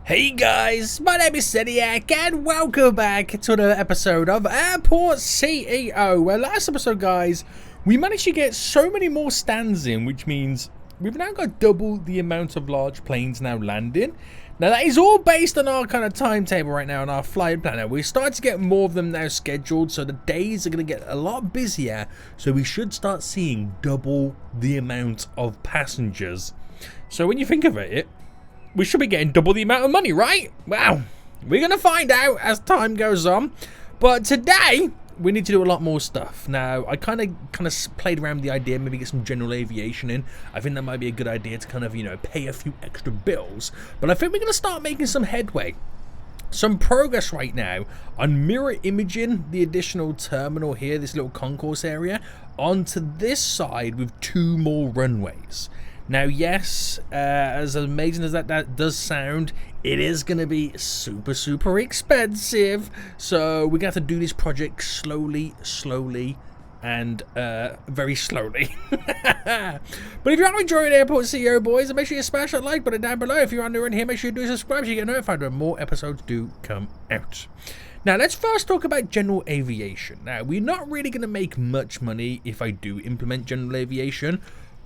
Hey guys, my name is Seniac and welcome back to another episode of Airport CEO. Well, last episode guys, we managed to get so many more stands in, which means we've now got double the amount of large planes now landing. Now that is all based on our kind of timetable right now on our flight planner. We're starting to get more of them now scheduled, so the days are going to get a lot busier, so we should start seeing double the amount of passengers. So when you think of it, we should be getting double the amount of money, right? Well, we're going to find out as time goes on. But today, we need to do a lot more stuff. Now, I kind of played around with the idea, maybe get some general aviation in. I think that might be a good idea to kind of, pay a few extra bills. But I think we're going to start making some headway. Some progress right now on mirror imaging the additional terminal here, this little concourse area, onto this side with 2 more runways. Now, yes, as amazing as that does sound, it is going to be super expensive. So we're going to have to do this project slowly, and very slowly. But if you're enjoying Airport CEO, boys, make sure you smash that like button down below. If you're new in here, make sure you do subscribe so you get notified when more episodes do come out. Now, let's first talk about general aviation. Now, we're not really going to make much money if I do implement general aviation,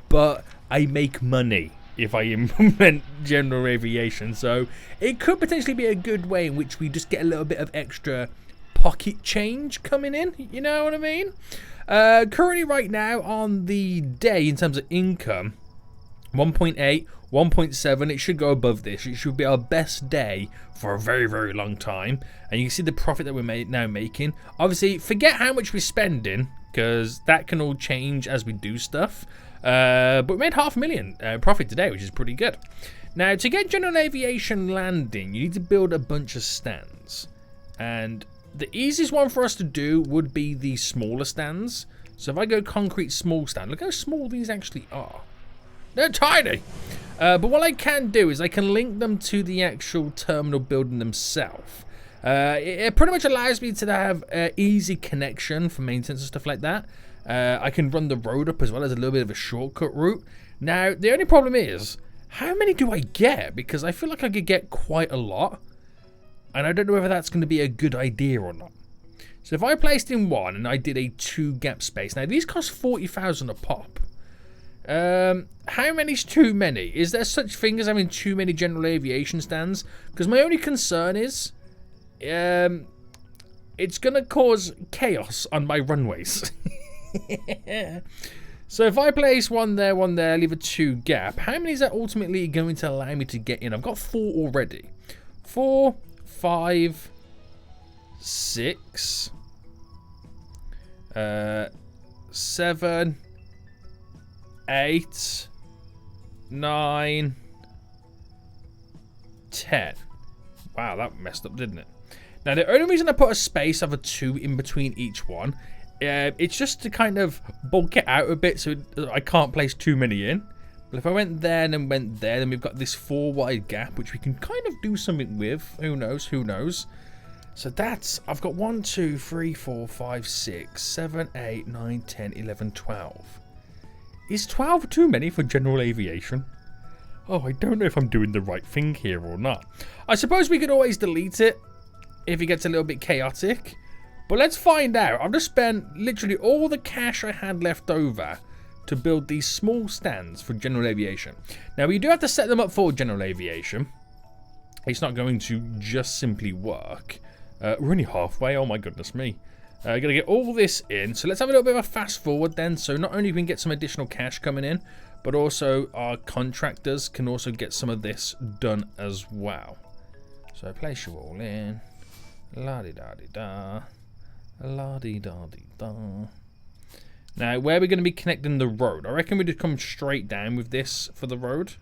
but I make money if I implement general aviation, so it could potentially be a good way in which we just get a little bit of extra pocket change coming in, you know what I mean? Currently right now on the day in terms of income, 1.8, 1.7, it should go above this. It should be our best day for a very long time, and you can see the profit that we're now making. Obviously, forget how much we're spending, because that can all change as we do stuff. But we made $500,000 profit today, which is pretty good. Now, to get general aviation landing, you need to build a bunch of stands. And the easiest one for us to do would be the smaller stands. So if I go concrete small stand, look how small these actually are. They're tiny. But what I can do is I can link them to the actual terminal building themselves. It pretty much allows me to have easy connection for maintenance and stuff like that. I can run the road up as well as a little bit of a shortcut route. Now, the only problem is, how many do I get? Because I feel like I could get quite a lot. And I don't know whether that's going to be a good idea or not. So if I placed in one and I did a 2 gap space. Now, these cost 40,000 a pop. How many is too many? Is there such thing as having too many general aviation stands? Because my only concern is, it's going to cause chaos on my runways. So if I place one there, leave a 2 gap, how many is that ultimately going to allow me to get in? I've got 4 already. 4, 5, 6, 7, 8, 9, 10. Wow, that messed up, didn't it? Now, the only reason I put a space of a 2 in between each one, it's just to kind of bulk it out a bit so I can't place too many in. But if I went there and then went there, then we've got this 4 wide gap, which we can kind of do something with. Who knows? So that's, I've got 1, 2, 3, 4, 5, 6, 7, 8, 9, 10, 11, 12. Is 12 too many for general aviation? Oh, I don't know if I'm doing the right thing here or not. I suppose we could always delete it if it gets a little bit chaotic. But let's find out. I've just spent literally all the cash I had left over to build these small stands for general aviation. Now, we do have to set them up for general aviation. It's not going to just simply work. We're only halfway. Oh, my goodness me. Going to get all this in. So let's have a little bit of a fast forward then. So not only can we get some additional cash coming in, but also our contractors can also get some of this done as well. So place you all in. La-di-da-di-da. La-di-da-di-da. Now, where are we going to be connecting the road? I reckon we just come straight down with this for the road.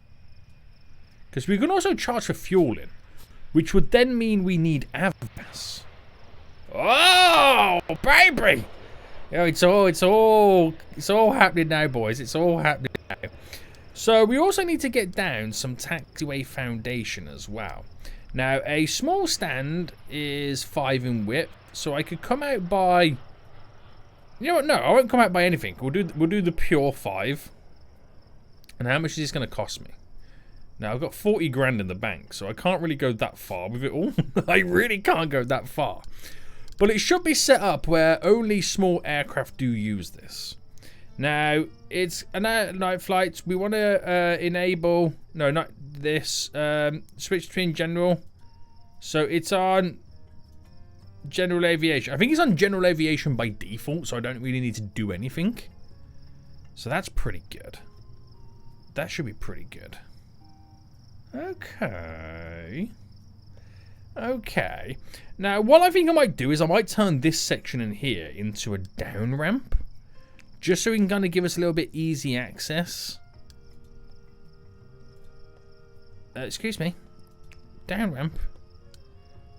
Because we can also charge for fueling, which would then mean we need avgas. Oh, baby! Oh, it's all happening now, boys. It's all happening now. So we also need to get down some taxiway foundation as well. Now, a small stand is 5 in width, so I could come out by... You know what? No, I won't come out by anything. We'll do the pure 5. And how much is this going to cost me? Now, I've got 40 grand in the bank, so I can't really go that far with it all. I really can't go that far. But it should be set up where only small aircraft do use this. Now, it's a night flights. We want to enable... No, not this. Switch between general. So it's on general aviation. I think it's on general aviation by default, so I don't really need to do anything. So that's pretty good. That should be pretty good. Okay. Okay. Now, what I think I might do is I might turn this section in here into a down ramp. Just so we can kind of give us a little bit easy access. Excuse me. Down ramp.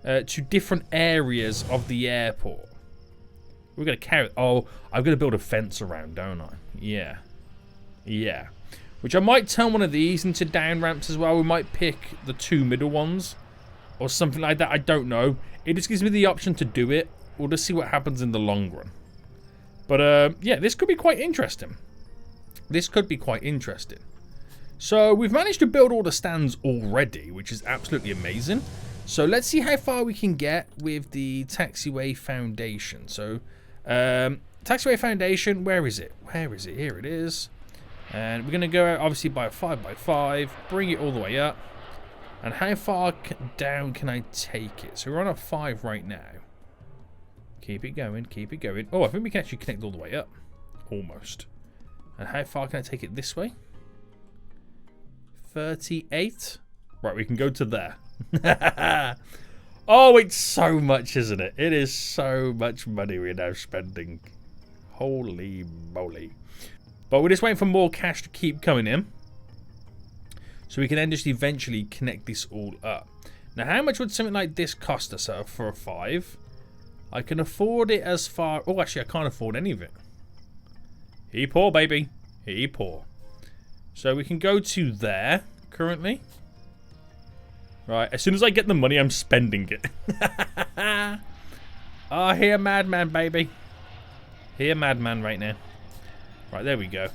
To different areas of the airport. We're going to carry... Oh, I've got to build a fence around, don't I? Yeah. Yeah. Which I might turn one of these into down ramps as well. We might pick the 2 middle ones. Or something like that. I don't know. It just gives me the option to do it. We'll just see what happens in the long run. But, yeah, this could be quite interesting. This could be quite interesting. So, we've managed to build all the stands already, which is absolutely amazing. So, let's see how far we can get with the Taxiway Foundation. So, Taxiway Foundation, where is it? Where is it? Here it is. And we're going to go out, obviously, by a 5x5, bring it all the way up. And how far down can I take it? So, we're on a 5 right now. Keep it going, keep it going. Oh, I think we can actually connect all the way up. Almost. And how far can I take it this way? 38? Right, we can go to there. Oh, it's so much, isn't it? It is so much money we're now spending. Holy moly. But we're just waiting for more cash to keep coming in. So we can then just eventually connect this all up. Now, how much would something like this cost us for a 5? I can afford it as far... Oh, actually, I can't afford any of it. He poor, baby. He poor. So we can go to there, currently. Right, as soon as I get the money, I'm spending it. Oh, here, madman, baby. Here, madman, right now. Right, there we go.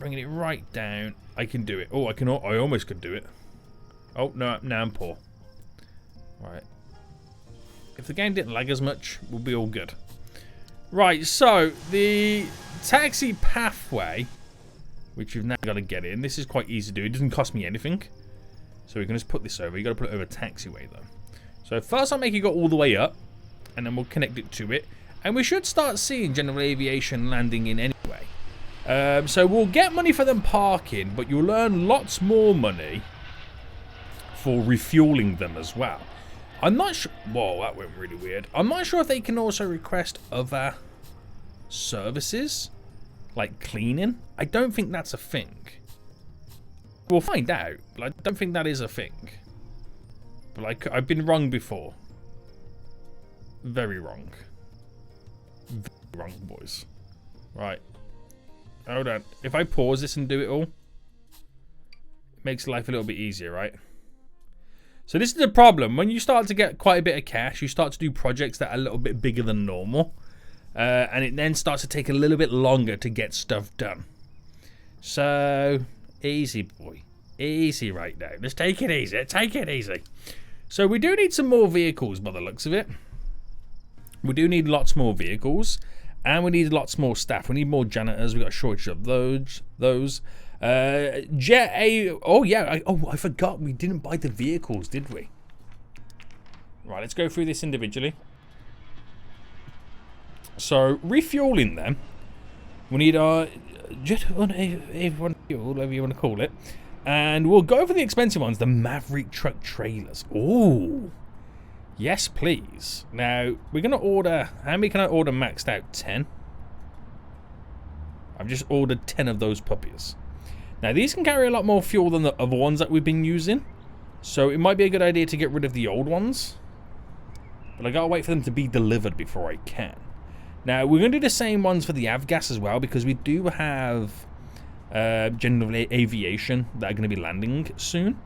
Bringing it right down. I can do it. Oh, I almost could do it. Oh, no, now I'm poor. Right. If the game didn't lag as much, we'll be all good. Right, so the taxi pathway, which you've now got to get in. This is quite easy to do. It doesn't cost me anything. So we can just put this over. You've got to put it over Taxiway, though. So first I'll make it go all the way up, and then we'll connect it to it. And we should start seeing general aviation landing in anyway. So we'll get money for them parking, but you'll earn lots more money for refueling them as well. I'm not sure... Whoa, that went really weird. I'm not sure if they can also request other services, like cleaning. I don't think that's a thing. We'll find out, but I don't think that is a thing. But like, I've been wrong before. Very wrong. Very wrong, boys. Right. Hold on. If I pause this and do it all, it makes life a little bit easier, right? So this is the problem. When you start to get quite a bit of cash, you start to do projects that are a little bit bigger than normal. And it then starts to take a little bit longer to get stuff done. So, easy, boy. Easy right now. Just take it easy. Take it easy. So we do need some more vehicles by the looks of it. We do need lots more vehicles. And we need lots more staff. We need more janitors. We've got a shortage of those. Oh yeah, I forgot we didn't buy the vehicles, did we? Right, let's go through this individually. So, refueling them, we need our jet on A1 fuel, whatever you want to call it. And we'll go for the expensive ones, the Maverick truck trailers. Ooh. Yes, please. Now, we're going to order... How many can I order maxed out? 10? I've just ordered 10 of those puppies. Now, these can carry a lot more fuel than the other ones that we've been using. So, it might be a good idea to get rid of the old ones. But I got to wait for them to be delivered before I can. Now, we're going to do the same ones for the Avgas as well, because we do have general aviation that are going to be landing soon.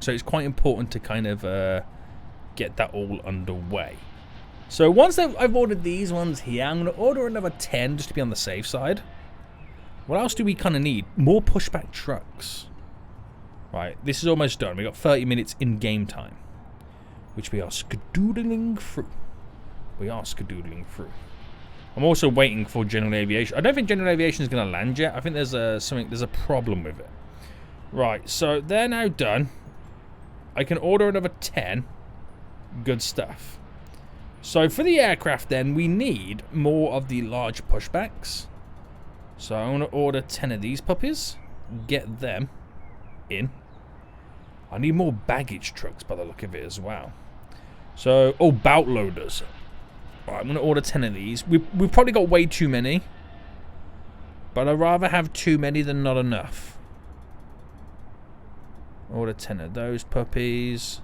So, it's quite important to kind of... get that all underway. So once I've ordered these ones here, I'm going to order another 10 just to be on the safe side. What else do we kind of need? More pushback trucks. Right, this is almost done. We got 30 minutes in game time, which we are skedoodling through. I'm also waiting for general aviation. I don't think general aviation is going to land yet. I think there's a problem with it. Right, so they're now done. I can order another 10. Good stuff. So for the aircraft then, we need more of the large pushbacks. So I'm going to order 10 of these puppies. Get them in. I need more baggage trucks by the look of it as well. So, oh, bout loaders. Alright, I'm going to order 10 of these. We've probably got way too many. But I'd rather have too many than not enough. Order 10 of those puppies.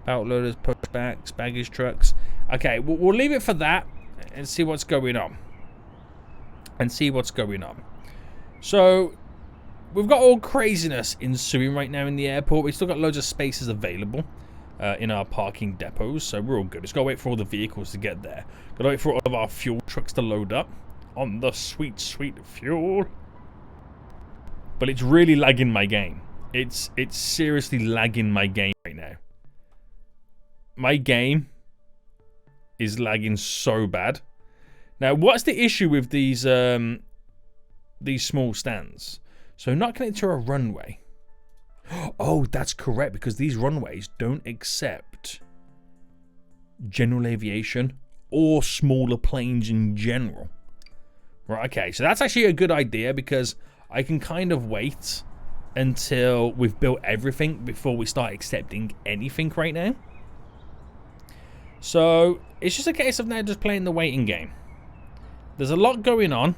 Bout loaders, pushbacks, baggage trucks. Okay, we'll leave it for that and see what's going on. So, we've got all craziness ensuing right now in the airport. We've still got loads of spaces available in our parking depots, so we're all good. Just gotta wait for all the vehicles to get there. Gotta wait for all of our fuel trucks to load up on the sweet, sweet fuel. But it's really lagging my game. It's seriously lagging my game right now. My game is lagging so bad. Now, what's the issue with these small stands? So not connected to a runway. Oh, that's correct, because these runways don't accept general aviation or smaller planes in general. Right, okay, so that's actually a good idea, because I can kind of wait until we've built everything before we start accepting anything right now. So it's just a case of now just playing the waiting game. There's a lot going on.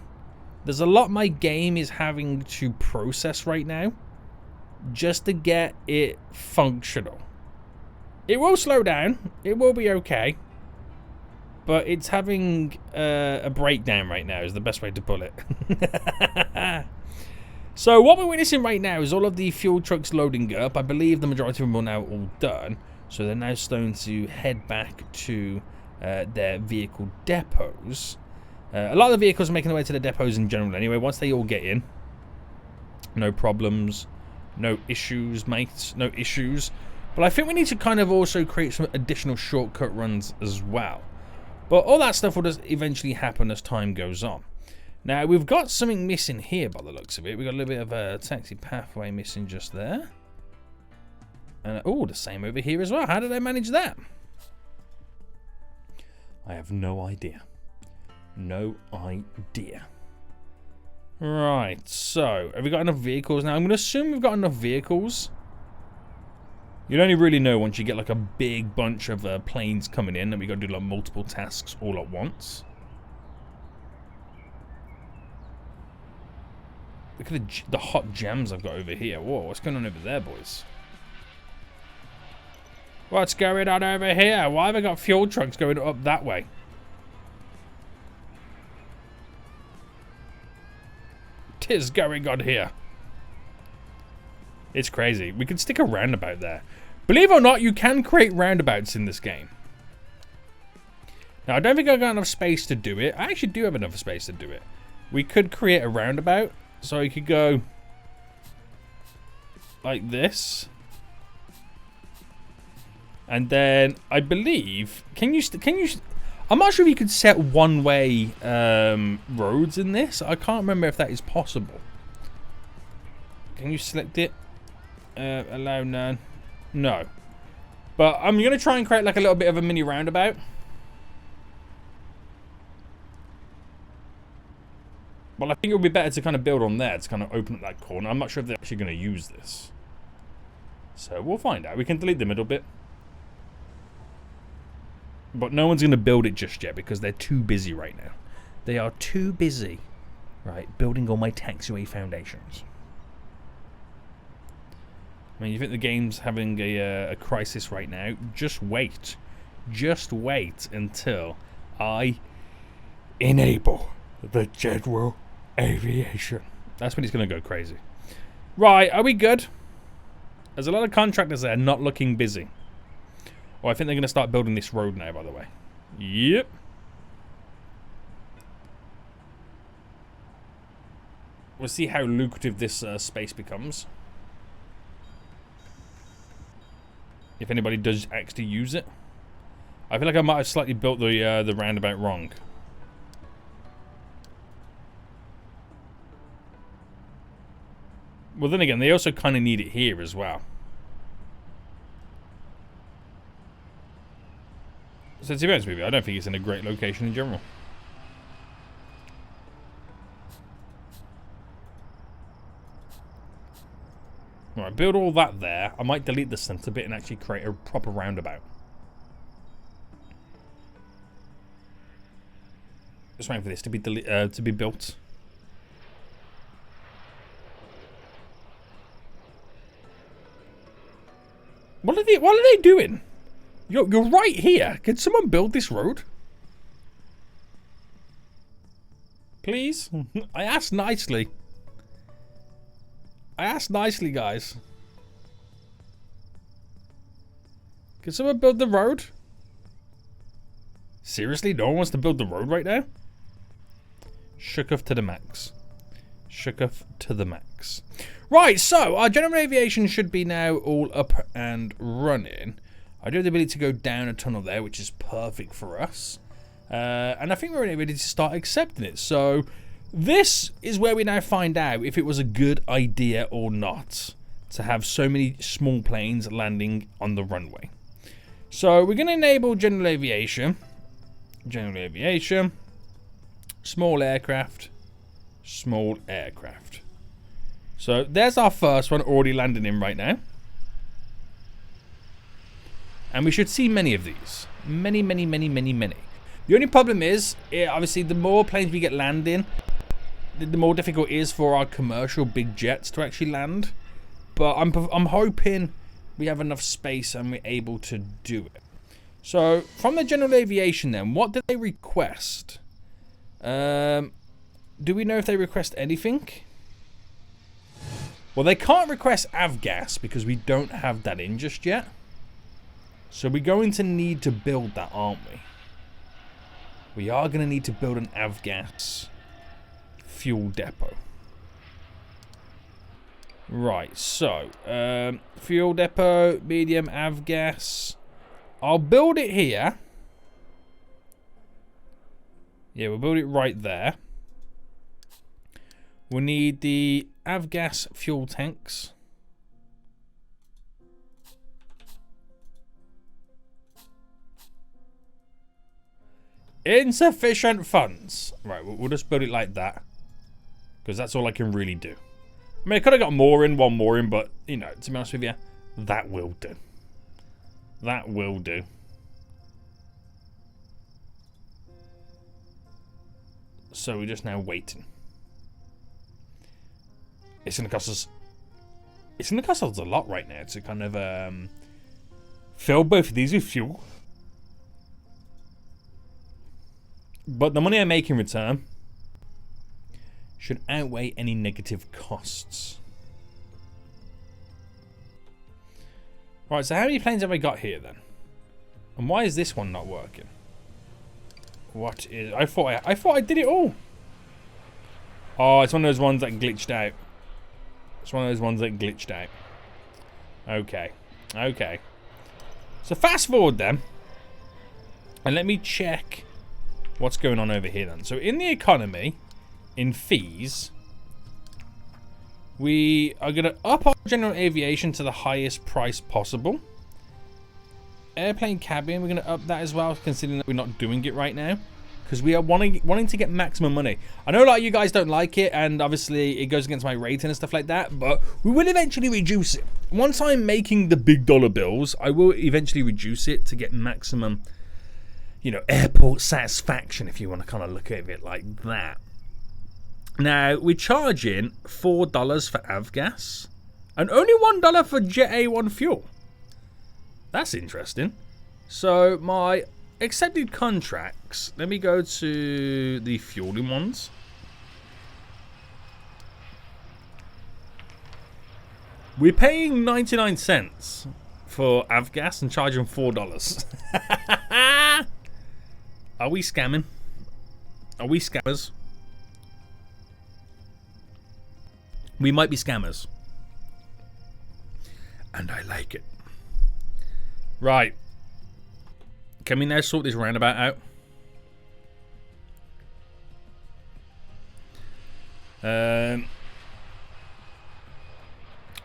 There's a lot my game is having to process right now just to get it functional. It will slow down. It will be okay. But it's having a breakdown right now is the best way to put it. So what we're witnessing right now is all of the fuel trucks loading up. I believe the majority of them are now all done. So they're now starting to head back to their vehicle depots. A lot of the vehicles are making their way to the depots in general anyway. Once they all get in, no problems, no issues, mates, no issues. But I think we need to kind of also create some additional shortcut runs as well. But all that stuff will just eventually happen as time goes on. Now, we've got something missing here by the looks of it. We've got a little bit of a taxi pathway missing just there. And, oh, the same over here as well. How did they manage that? I have no idea. No idea. Right, so have we got enough vehicles now? I'm going to assume we've got enough vehicles. You'd only really know once you get like a big bunch of planes coming in and we got to do like multiple tasks all at once. Look at the hot jams I've got over here. Whoa, what's going on over there, boys? What's going on over here? Why have I got fuel trucks going up that way? Tis going on here. It's crazy. We could stick a roundabout there. Believe it or not, you can create roundabouts in this game. Now, I don't think I've got enough space to do it. I actually do have enough space to do it. We could create a roundabout. So you could go like this. And then I believe, I'm not sure if you could set one-way roads in this. I can't remember if that is possible. Can you select it? Allow none. No. But I'm going to try and create like a little bit of a mini roundabout. Well, I think it would be better to kind of build on there to kind of open up that corner. I'm not sure if they're actually going to use this. So we'll find out. We can delete the middle bit. But no one's going to build it just yet because they're too busy right now. They are too busy, right, building all my taxiway foundations. I mean, you think the game's having a crisis right now? Just wait. Just wait until I enable the general aviation. That's when it's going to go crazy. Right, are we good? There's a lot of contractors there not looking busy. Oh, I think they're going to start building this road now, by the way. Yep. We'll see how lucrative this space becomes. If anybody does actually use it. I feel like I might have slightly built the roundabout wrong. Well, then again, they also kind of need it here as well. So to be honest with you, I don't think it's in a great location in general. Alright, build all that there. I might delete the center bit and actually create a proper roundabout. Just waiting for this to be built. What are they doing? You're right here. Can someone build this road? Please? I asked nicely. I asked nicely, guys. Can someone build the road? Seriously? No one wants to build the road right now? Shooketh to the max. Shooketh to the max. Right, so our general aviation should be now all up and running. I do have the ability to go down a tunnel there, which is perfect for us. And I think we're ready to start accepting it. So this is where we now find out if it was a good idea or not to have so many small planes landing on the runway. So we're going to enable general aviation. General aviation. Small aircraft. Small aircraft. So there's our first one already landing in right now. And we should see many of these. Many, many, many, many, many. The only problem is, obviously, the more planes we get landing, the more difficult it is for our commercial big jets to actually land. But I'm hoping we have enough space and we're able to do it. So, from the general aviation then, what did they request? Do we know if they request anything? Well, they can't request avgas because we don't have that in just yet. So we're going to need to build that, aren't we? We are going to need to build an avgas fuel depot. Right, so fuel depot, medium avgas. I'll build it here. Yeah, we'll build it right there. We'll need the avgas fuel tanks. Insufficient funds. Right, we'll just build it like that. Because that's all I can really do. I mean, I could have got more in, one more in, but, you know, to be honest with you, that will do. That will do. So we're just now waiting. It's going to cost us... It's going to cost us a lot right now to kind of fill both of these with fuel. But the money I make in return should outweigh any negative costs. Right, so how many planes have I got here then? And why is this one not working? What is... I thought I did it all. Oh, it's one of those ones that glitched out. It's one of those ones that glitched out. Okay. Okay. So fast forward then. And let me check what's going on over here then. So in the economy, in fees, we are going to up our general aviation to the highest price possible. Airplane cabin, we're going to up that as well, considering that we're not doing it right now. Because we are wanting to get maximum money. I know a lot of you guys don't like it, and obviously it goes against my rating and stuff like that, but we will eventually reduce it. Once I'm making the big dollar bills, I will eventually reduce it to get maximum, you know, airport satisfaction, if you want to kind of look at it like that. Now, we're charging $4 for avgas and only $1 for Jet A1 fuel. That's interesting. So, my accepted contracts, let me go to the fueling ones. We're paying 99 cents for avgas and charging $4. Are we scamming? Are we scammers? We might be scammers. And I like it. Right. Can we now sort this roundabout out? I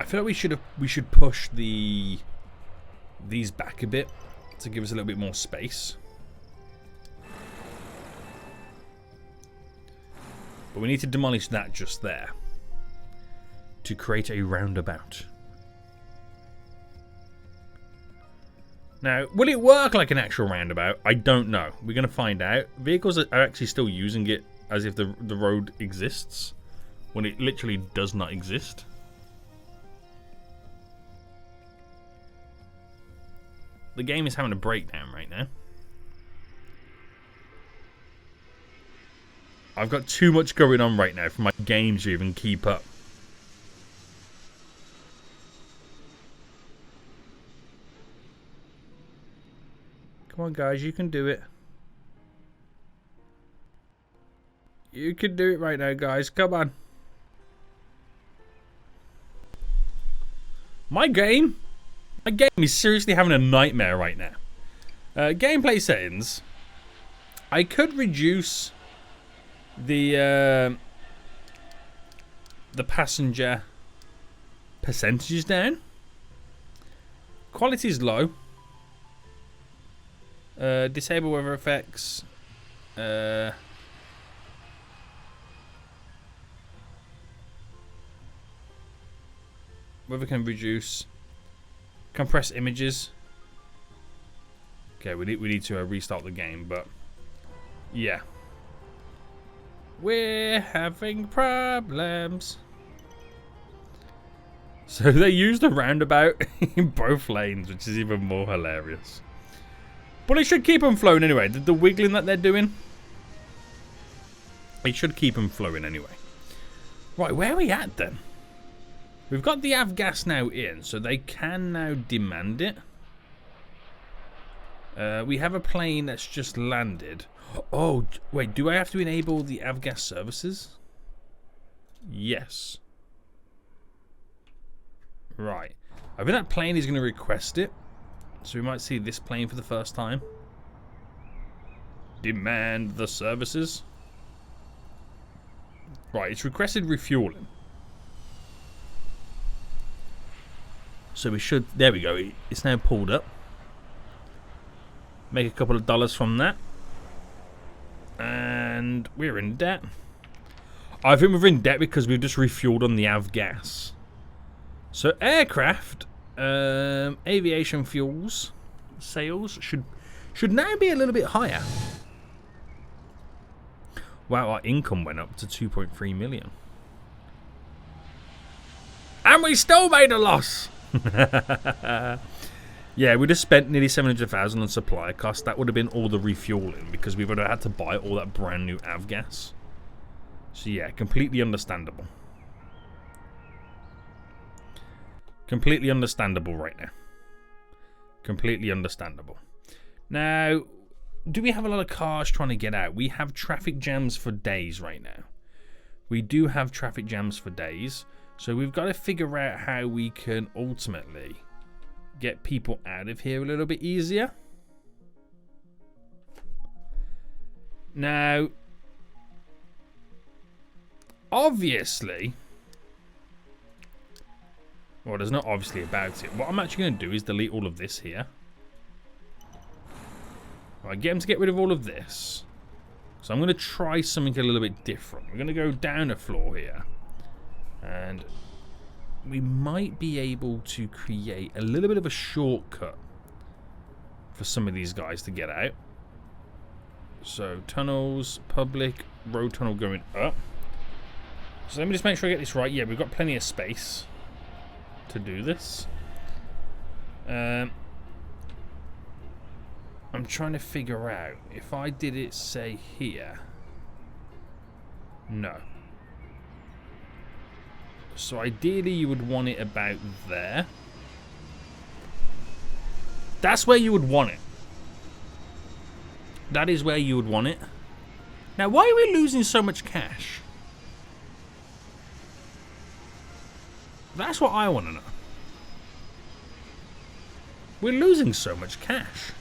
feel like we should push these back a bit to give us a little bit more space. But we need to demolish that just there to create a roundabout. Now, will it work like an actual roundabout? I don't know. We're going to find out. Vehicles are actually still using it as if the road exists when it literally does not exist. The game is having a breakdown right now. I've got too much going on right now for my game to even keep up. Come on, guys, you can do it. You can do it right now, guys. Come on. My game is seriously having a nightmare right now. Gameplay settings. I could reduce the passenger percentages down. Quality is low. Disable weather effects. Weather can reduce. Compress images. Okay, we need to restart the game, but yeah, we're having problems. So they used a roundabout in both lanes, which is even more hilarious. But it should keep them flowing anyway. The wiggling that they're doing, it should keep them flowing anyway. Right, where are we at then? We've got the avgas now in, so they can now demand it. We have a plane that's just landed. Oh, wait, do I have to enable the avgas services? Yes. Right. I think that plane is going to request it. So we might see this plane for the first time. Demand the services. Right, it's requested refueling. So we should... There we go. It's now pulled up. Make a couple of dollars from that. And we're in debt. I think we're in debt because we've just refueled on the avgas. So aircraft... aviation fuels sales should now be a little bit higher. Wow, our income went up to 2.3 million. And we still made a loss. Yeah, we just spent nearly 700,000 on supply costs. That would have been all the refueling because we would have had to buy all that brand new avgas. So yeah, completely understandable. Completely understandable right now. Completely understandable. Now, do we have a lot of cars trying to get out? We have traffic jams for days right now. We do have traffic jams for days. So we've got to figure out how we can ultimately get people out of here a little bit easier. Now, obviously... Well, there's not obviously about it. What I'm actually going to do is delete all of this here. Right, get him to get rid of all of this. So I'm going to try something a little bit different. We're going to go down a floor here. And we might be able to create a little bit of a shortcut for some of these guys to get out. So tunnels, public, road tunnel going up. So let me just make sure I get this right. Yeah, we've got plenty of space to do this. I'm trying to figure out if I did it, say, here. No. So ideally you would want it about there. That's where you would want it. That is where you would want it. Now, why are we losing so much cash? That's what I want to know. We're losing so much cash.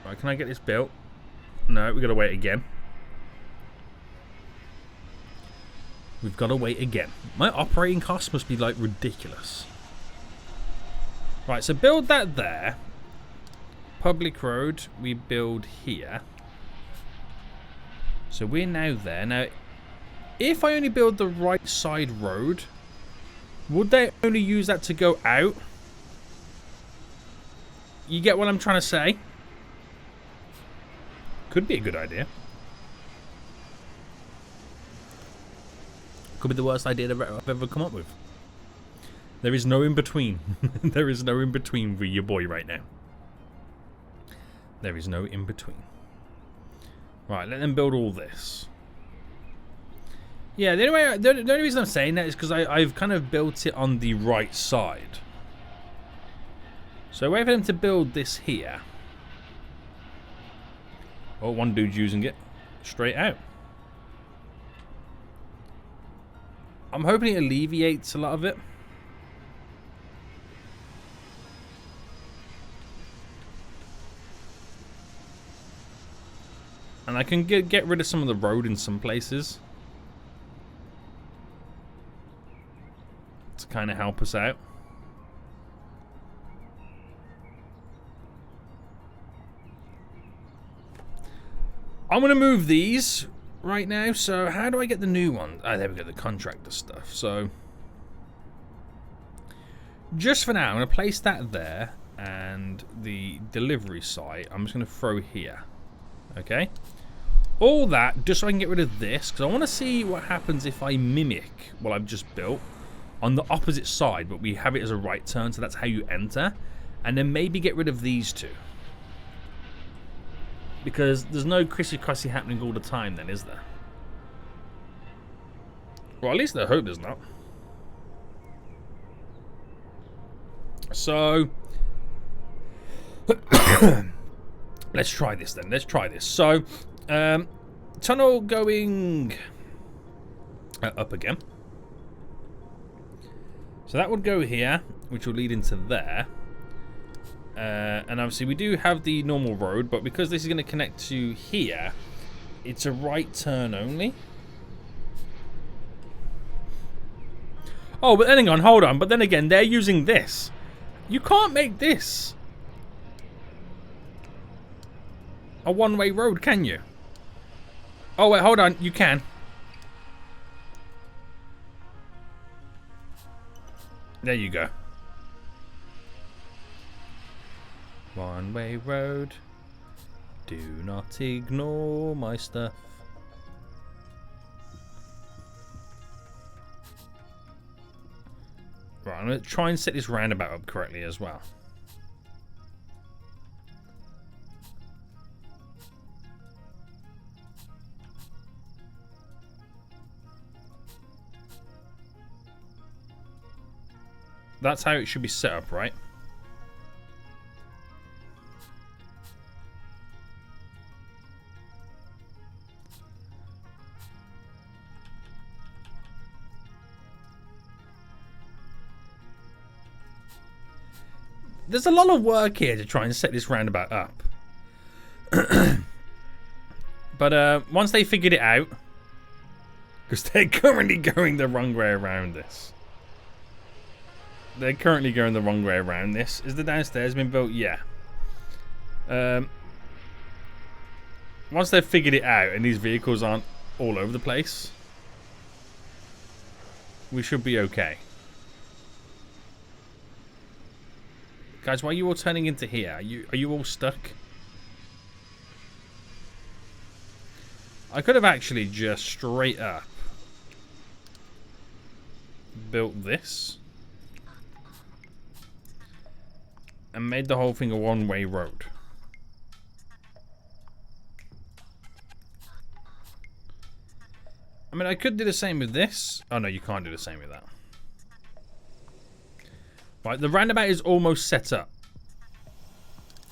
Right, can I get this built? No, we've got to wait again. We've got to wait again. My operating costs must be like ridiculous. Right, so build that there. Public road, we build here. So we're now there. Now, if I only build the right side road, would they only use that to go out? You get what I'm trying to say? Could be a good idea. Could be the worst idea I've ever come up with. There is no in-between. There is no in-between with your boy right now. There is no in-between. Right, let them build all this. Yeah, the only reason I'm saying that is because I've kind of built it on the right side. So wait for them to build this here. Oh, one dude's using it. Straight out. I'm hoping it alleviates a lot of it. And I can get rid of some of the road in some places. To kind of help us out. I'm going to move these right now. So how do I get the new one? Oh, there we go, the contractor stuff. So just for now, I'm going to place that there. And the delivery site, I'm just going to throw here. Okay. All that just so I can get rid of this, because I want to see what happens if I mimic what I've just built on the opposite side, but we have it as a right turn, so that's how you enter. And then maybe get rid of these two. Because there's no crissy-crossy happening all the time then, is there? Well, at least I hope there's not. So let's try this then. Let's try this. So tunnel going up again. So that would go here, which will lead into there. And obviously we do have the normal road, but because this is going to connect to here, it's a right turn only. Oh, but then hang on, hold on. But then again, they're using this. You can't make this a one-way road, can you? Oh, wait, hold on. You can. There you go. One-way road. Do not ignore my stuff. Right, I'm going to try and set this roundabout up correctly as well. That's how it should be set up, right? There's a lot of work here to try and set this roundabout up. But once they figured it out, because they're currently going the wrong way around this. They're currently going the wrong way around this. Is the downstairs been built? Yeah. Once they've figured it out and these vehicles aren't all over the place, we should be okay. Guys, why are you all turning into here? Are you all stuck? I could have actually just straight up built this and made the whole thing a one-way road. I mean, I could do the same with this. Oh no, you can't do the same with that. Right, the roundabout is almost set up.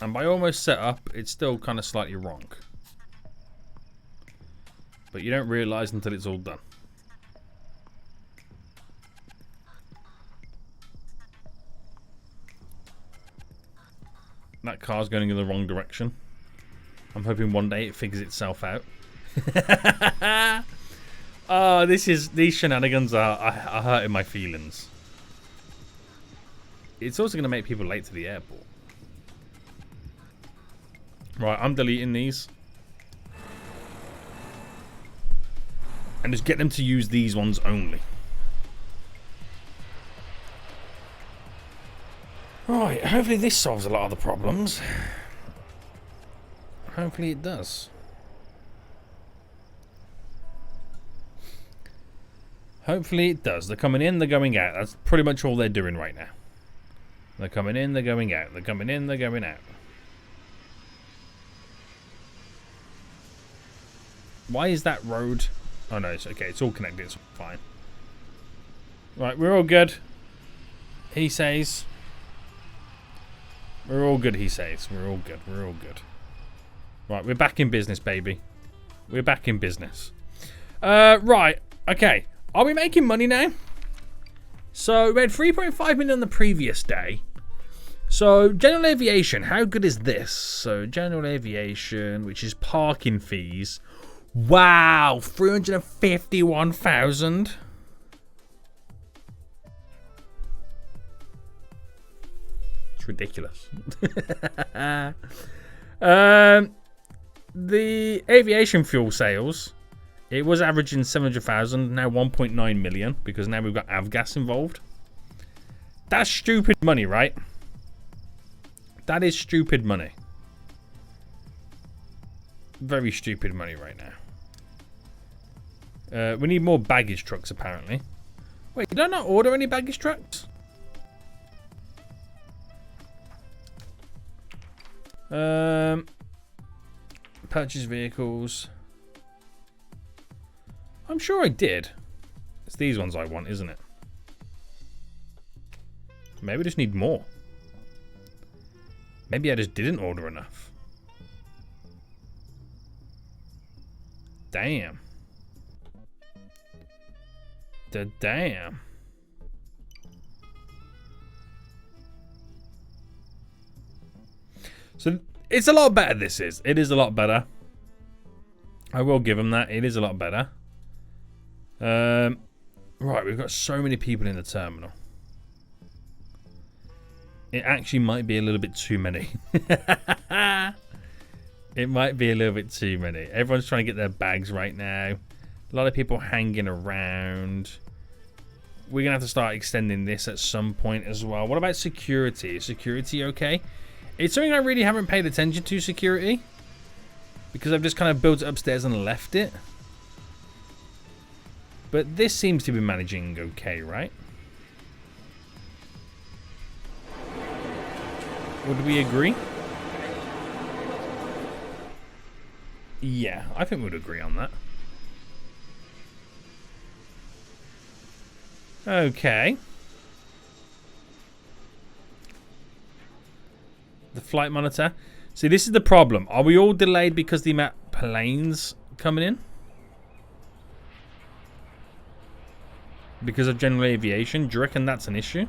And by almost set up, it's still kind of slightly wrong. But you don't realise until it's all done. That car's going in the wrong direction. I'm hoping one day it figures itself out. Oh, these shenanigans are hurting my feelings. It's also going to make people late to the airport. Right, I'm deleting these. And just get them to use these ones only. Right, hopefully this solves a lot of the problems. Hopefully it does. Hopefully it does. They're coming in, they're going out. That's pretty much all they're doing right now. They're coming in, they're going out. They're coming in, they're going out. Why is that road? Oh no, it's okay. It's all connected. It's fine. Right, we're all good. He says. We're all good, he says. We're all good. We're all good. Right, we're back in business, baby. We're back in business. Right, okay. Are we making money now? So, we had 3.5 million on the previous day. So, general aviation, how good is this? So, general aviation, which is parking fees. Wow, 351,000. It's ridiculous. The aviation fuel sales, it was averaging 700,000, now 1.9 million, because now we've got avgas involved. That's stupid money, right? That is stupid money. Very stupid money right now. We need more baggage trucks, apparently. Wait, did I not order any baggage trucks? Purchase vehicles. I'm sure I did. It's these ones I want, isn't it? Maybe I just need more. Maybe I just didn't order enough. Damn. Damn. So it's a lot better, this is. It is a lot better. I will give them that. It is a lot better. Right, we've got so many people in the terminal. It actually might be a little bit too many. It might be a little bit too many. Everyone's trying to get their bags right now. A lot of people hanging around. We're going to have to start extending this at some point as well. What about security? Is security okay? It's something I really haven't paid attention to, security. Because I've just kind of built it upstairs and left it. But this seems to be managing okay, right? Would we agree? Yeah, I think we'd agree on that. Okay. The flight monitor. See, this is the problem. Are we all delayed because the amount of planes coming in? Because of general aviation? Do you reckon that's an issue?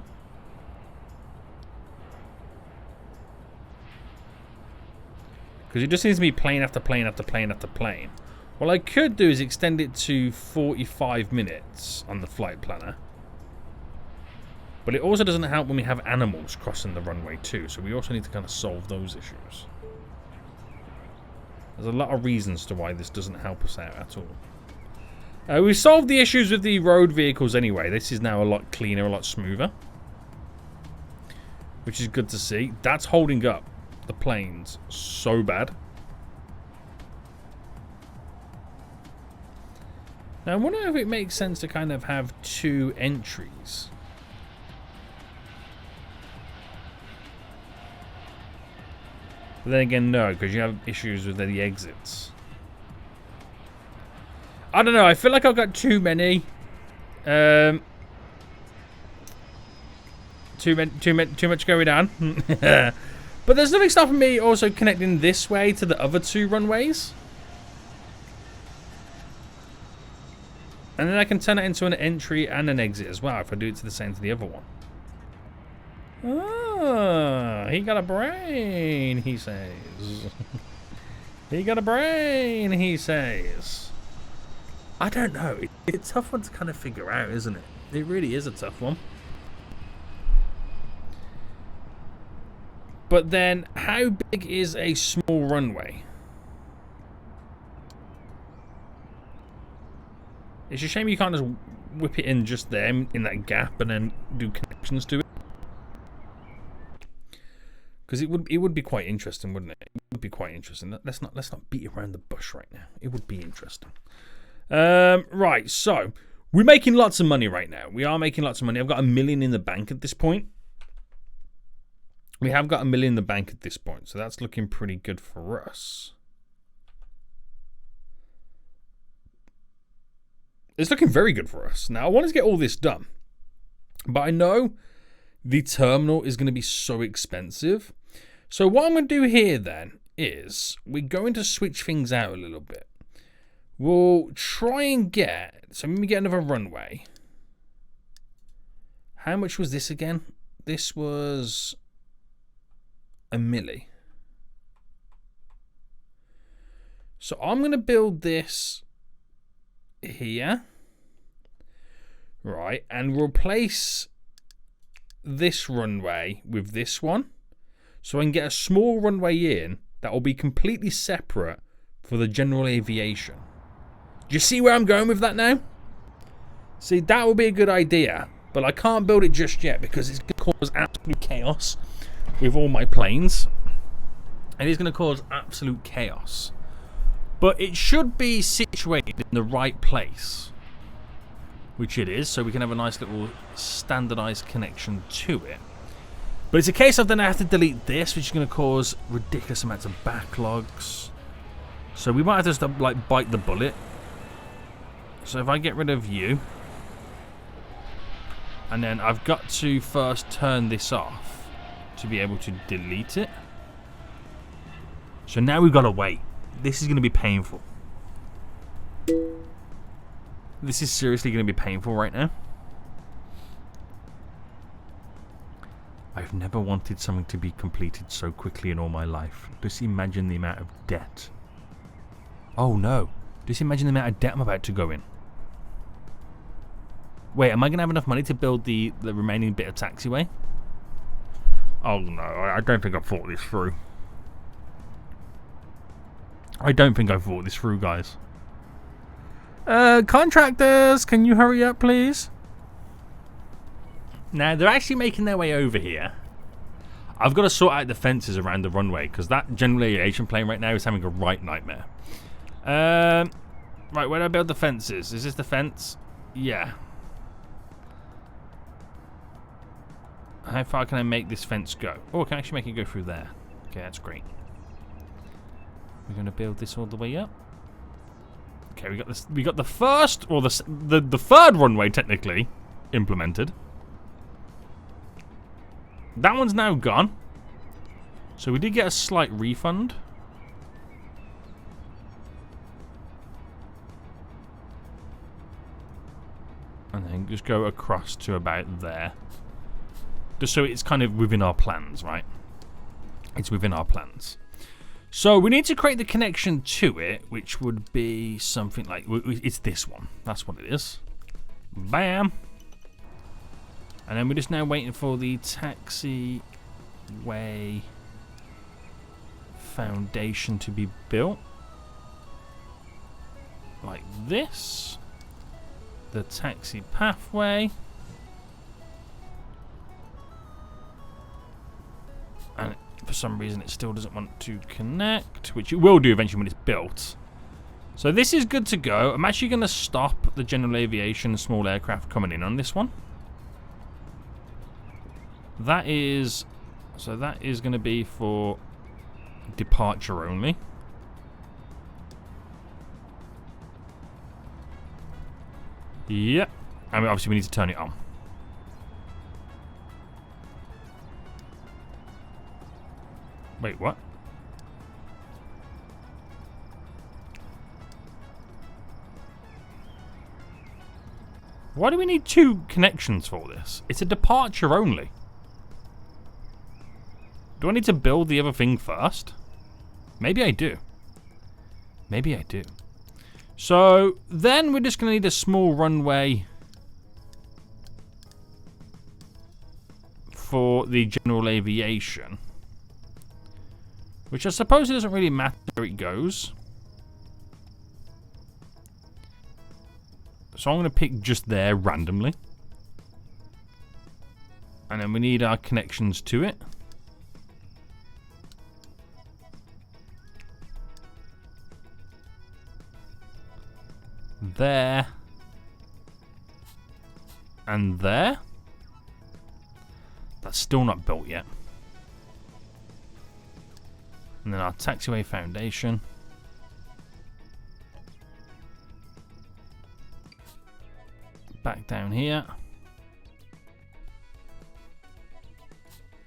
Because it just seems to be plane after plane after plane after plane. What I could do is extend it to 45 minutes on the flight planner. But it also doesn't help when we have animals crossing the runway too. So we also need to kind of solve those issues. There's a lot of reasons to why this doesn't help us out at all. We solved the issues with the road vehicles anyway. This is now a lot cleaner, a lot smoother. Which is good to see. That's holding up the planes so bad. Now I wonder if it makes sense to kind of have two entries. But then again, no, because you have issues with the exits. I don't know. I feel like I've got too many. Too much going on. But there's nothing stopping me also connecting this way to the other two runways. And then I can turn it into an entry and an exit as well if I do it to the same to the other one. Ah, He got a brain, he says. He got a brain, he says. I don't know. It's a tough one to kind of figure out, isn't it? It really is a tough one. But then, how big is a small runway? It's a shame you can't just whip it in just there, in that gap, and then do connections to it. Because it would be quite interesting, wouldn't it? It would be quite interesting. Let's not beat around the bush right now. It would be interesting. Right, so we're making lots of money right now. We are making lots of money. I've got $1 million in the bank at this point. We have got $1 million in the bank at this point, so that's looking pretty good for us. It's looking very good for us. Now, I want to get all this done, but I know the terminal is going to be so expensive. So what I'm going to do here then is we're going to switch things out a little bit. We'll try and get, so let me get another runway. How much was this again? This was $1 million. So I'm going to build this here. Right, and replace this runway with this one. So I can get a small runway in that will be completely separate for the general aviation. Do you see where I'm going with that now? See, that will be a good idea, but I can't build it just yet because it's going to cause absolute chaos with all my planes. It is going to cause absolute chaos. But it should be situated in the right place, which it is, so we can have a nice little standardized connection to it. But it's a case of then I have to delete this, which is going to cause ridiculous amounts of backlogs. So we might have to just, like, bite the bullet. So if I get rid of you, and then I've got to first turn this off to be able to delete it. So now we've got to wait. This is going to be painful. This is seriously going to be painful right now. I've never wanted something to be completed so quickly in all my life. Just imagine the amount of debt. Oh no. Just imagine the amount of debt I'm about to go in. Wait, am I going to have enough money to build the remaining bit of taxiway? Oh no, I don't think I've thought this through. I don't think I've thought this through, guys. Contractors, can you hurry up, please? Now, they're actually making their way over here. I've got to sort out the fences around the runway, because that general aviation plane right now is having a right nightmare. Right, where do I build the fences? Is this the fence? Yeah. How far can I make this fence go? Oh, I can actually make it go through there. Okay, that's great. We're going to build this all the way up. Okay, we got this. We got the first, or the third runway technically implemented. That one's now gone. So we did get a slight refund. And then just go across to about there. Just so it's kind of within our plans, right? It's within our plans. So we need to create the connection to it, which would be something like, it's this one. That's what it is. Bam. And then we're just now waiting for the taxiway foundation to be built. Like this. The taxi pathway. And for some reason it still doesn't want to connect, which it will do eventually when it's built. So this is good to go. I'm actually going to stop the general aviation and small aircraft coming in on this one. That is... So that is going to be for departure only. Yep. I mean, obviously we need to turn it on. Wait, what? Why do we need two connections for this? It's a departure only. Do I need to build the other thing first? Maybe I do. Maybe I do. So, then we're just going to need a small runway for the general aviation. Which I suppose it doesn't really matter where it goes. So I'm going to pick just there randomly. And then we need our connections to it. There. And there. That's still not built yet. And then our taxiway foundation. Back down here.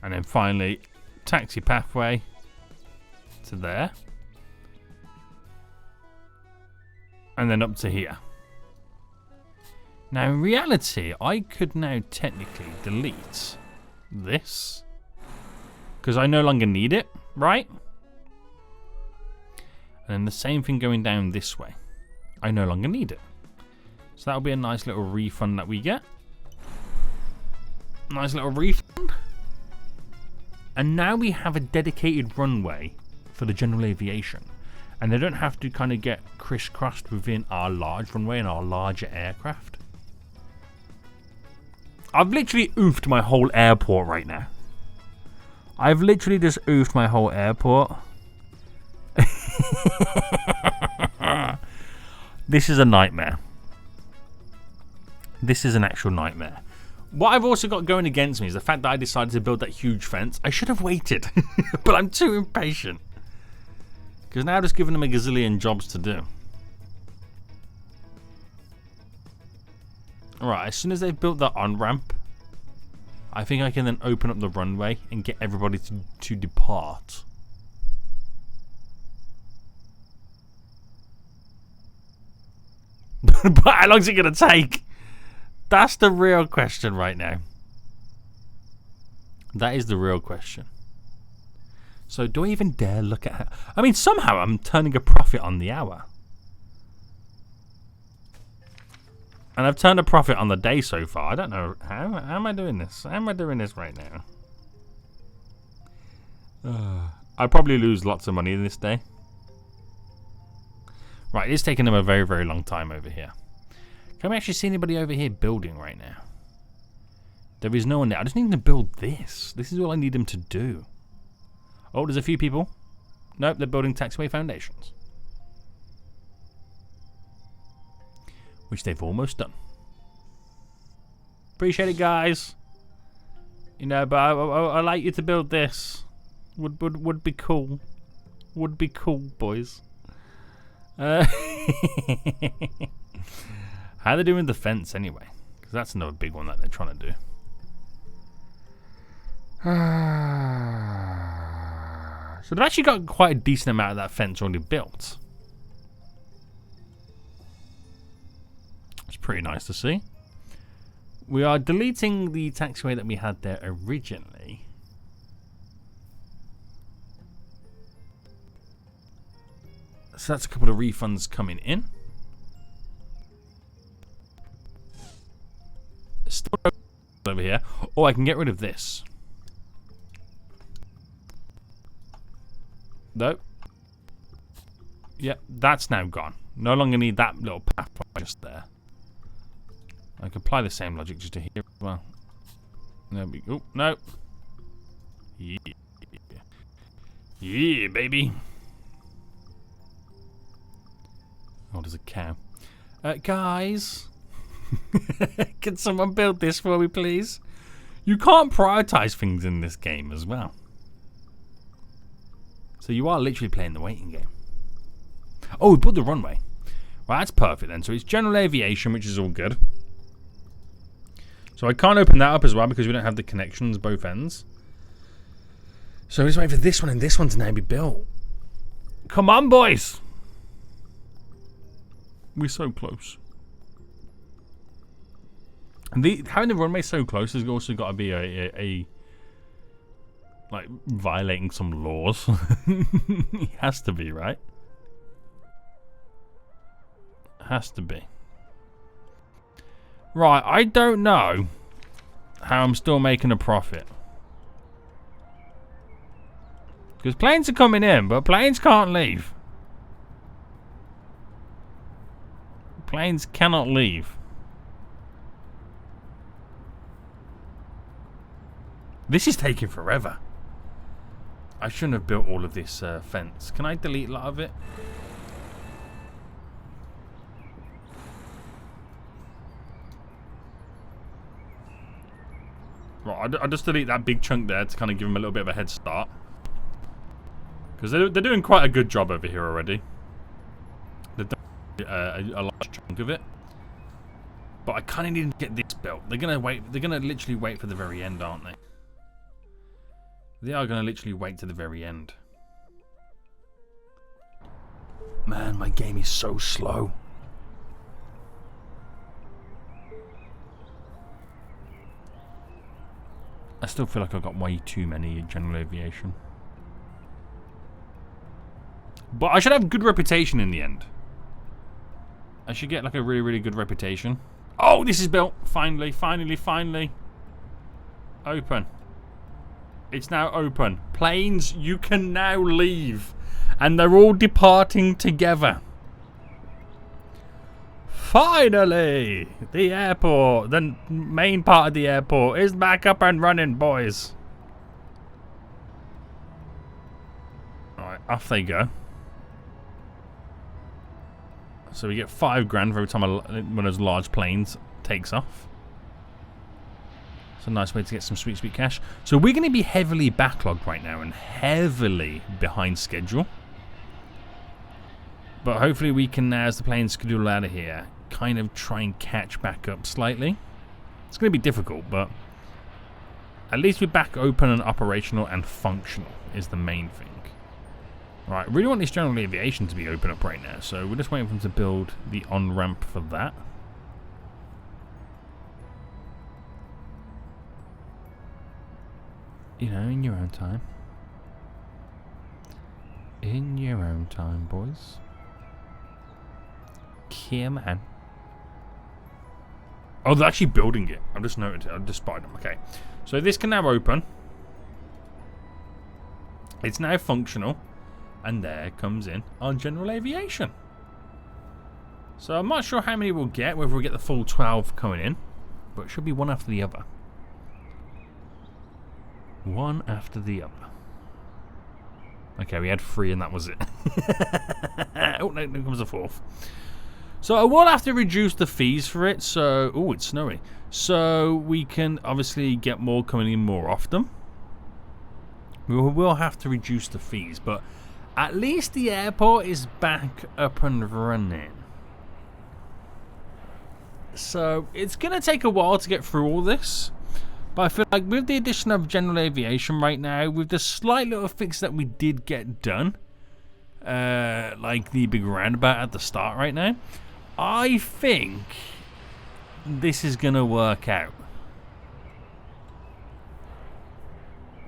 And then finally, taxi pathway to there. And then up to here. Now in reality, I could now technically delete this. Because I no longer need it, right? And then the same thing going down this way. I no longer need it. So that'll be a nice little refund that we get. Nice little refund. And now we have a dedicated runway for the general aviation. And they don't have to kind of get crisscrossed within our large runway and our larger aircraft. I've literally oofed my whole airport right now. I've literally just oofed my whole airport. This is a nightmare. This is an actual nightmare. What I've also got going against me is the fact that I decided to build that huge fence. I should have waited, but I'm too impatient. Because now I've just given them a gazillion jobs to do. Alright, as soon as they've built that on-ramp, I think I can then open up the runway and get everybody to depart. But how long is it going to take? That's the real question right now. That is the real question. So do I even dare look at her? I mean, somehow I'm turning a profit on the hour. And I've turned a profit on the day so far. I don't know how. How am I doing this? How am I doing this right now? I'll probably lose lots of money in this day. Right, it's taking them a very, very long time over here. Can we actually see anybody over here building right now? There is no one there. I just need them to build this. This is all I need them to do. Oh, there's a few people. Nope, they're building taxiway foundations. Which they've almost done. Appreciate it, guys. You know, but I like you to build this. Would be cool. Would be cool, boys. How are they doing the fence anyway? Because that's another big one that they're trying to do. So they've actually got quite a decent amount of that fence already built. It's pretty nice to see. We are deleting the taxiway that we had there originally. So that's a couple of refunds coming in. Still over here. Oh, I can get rid of this. Nope. Yep, that's now gone. No longer need that little pathway just there. I can apply the same logic just to here as well. There we go. No. Yeah. Yeah, baby. Oh, there's a cow. Guys. Can someone build this for me, please? You can't prioritize things in this game as well. So you are literally playing the waiting game. Oh, we put the runway. Well, that's perfect then. So it's general aviation, which is all good. So I can't open that up as well because we don't have the connections both ends. So we're just waiting for this one and this one to now be built. Come on, boys. We're so close. And having the runway so close has also got to be a like violating some laws. He has to be, right? Has to be. Right, I don't know how I'm still making a profit. Because planes are coming in, but planes can't leave. Planes cannot leave. This is taking forever. I shouldn't have built all of this fence. Can I delete a lot of it? Right, I'll just delete that big chunk there to kind of give them a little bit of a head start. Because they're doing quite a good job over here already. They've done a large chunk of it. But I kind of need to get this built. They're gonna wait. They're gonna literally wait for the very end, aren't they? They are gonna literally wait to the very end. Man, my game is so slow. I still feel like I've got way too many general aviation. But I should have good reputation in the end. I should get like a really, really good reputation. Oh, this is built. Finally, finally, finally. Open. It's now open. Planes, you can now leave. And they're all departing together. Finally! The airport, the main part of the airport, is back up and running, boys. Alright, off they go. So we get 5 grand for every time one of those large planes takes off. It's a nice way to get some sweet, sweet cash. So we're going to be heavily backlogged right now and heavily behind schedule. But hopefully we can, as the planes schedule out of here, kind of try and catch back up slightly. It's going to be difficult, but at least we're back open and operational and functional is the main thing. Right, I really want this general aviation to be open up right now, so we're just waiting for them to build the on-ramp for that. You know, in your own time. In your own time, boys. Come on. Oh, they're actually building it. I've just noted it. I've just spotted them. Okay. So this can now open. It's now functional. And there comes in our general aviation. So I'm not sure how many we'll get, whether we'll get the full 12 coming in. But it should be one after the other. One after the other. Okay, we had 3 and that was it. Oh, no, here comes the 4th. So I will have to reduce the fees for it. So, oh, it's snowy. So we can obviously get more coming in more often. We will have to reduce the fees, but at least the airport is back up and running. So it's going to take a while to get through all this. But I feel like with the addition of general aviation right now, with the slight little fix that we did get done, like the big roundabout at the start right now, I think this is going to work out.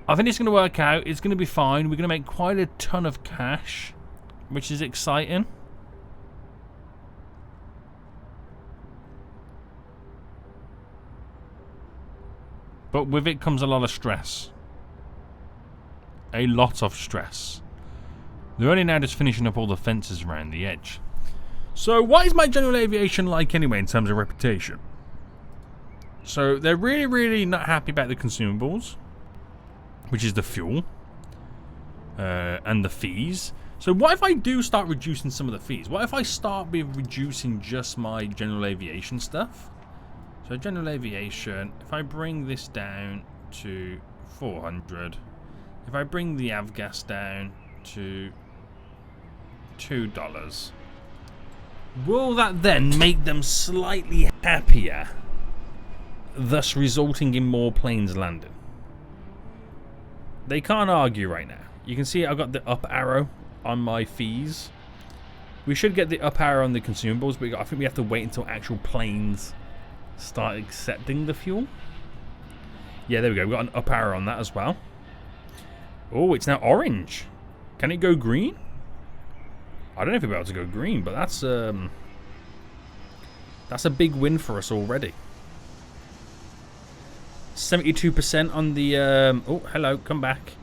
I think it's going to work out. It's going to be fine. We're going to make quite a ton of cash, which is exciting. But with it comes a lot of stress. A lot of stress. They're only now just finishing up all the fences around the edge. So what is my general aviation like anyway in terms of reputation? So they're really, really not happy about the consumables, which is the fuel and the fees. So what if I do start reducing some of the fees? What if I start with reducing just my general aviation stuff? So general aviation, if I bring this down to 400, if I bring the avgas down to $2, will that then make them slightly happier, thus resulting in more planes landing? They can't argue right now. You can see I've got the up arrow on my fees. We should get the up arrow on the consumables, but I think we have to wait until actual planes start accepting the fuel. Yeah, there we go. We've got an up arrow on that as well. Oh, it's now orange. Can it go green? I don't know if it'll be able to go green, but that's a big win for us already. 72% on the oh, hello, come back.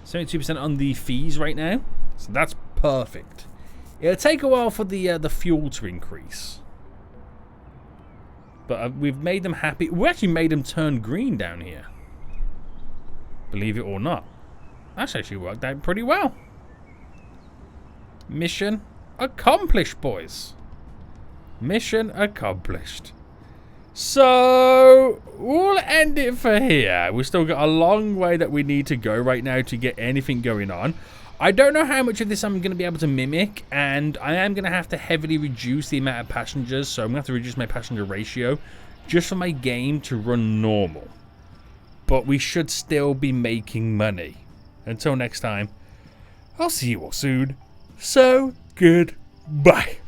72% on the fees right now, so that's perfect. It'll take a while for the fuel to increase, but we've made them happy. We actually made them turn green down here. Believe it or not, that's actually worked out pretty well. Mission accomplished, boys. Mission accomplished. So we'll end it for here. We've still got a long way that we need to go right now to get anything going on. I don't know how much of this I'm going to be able to mimic, and I am going to have to heavily reduce the amount of passengers, so I'm going to have to reduce my passenger ratio just for my game to run normal. But we should still be making money. Until next time, I'll see you all soon. So, goodbye.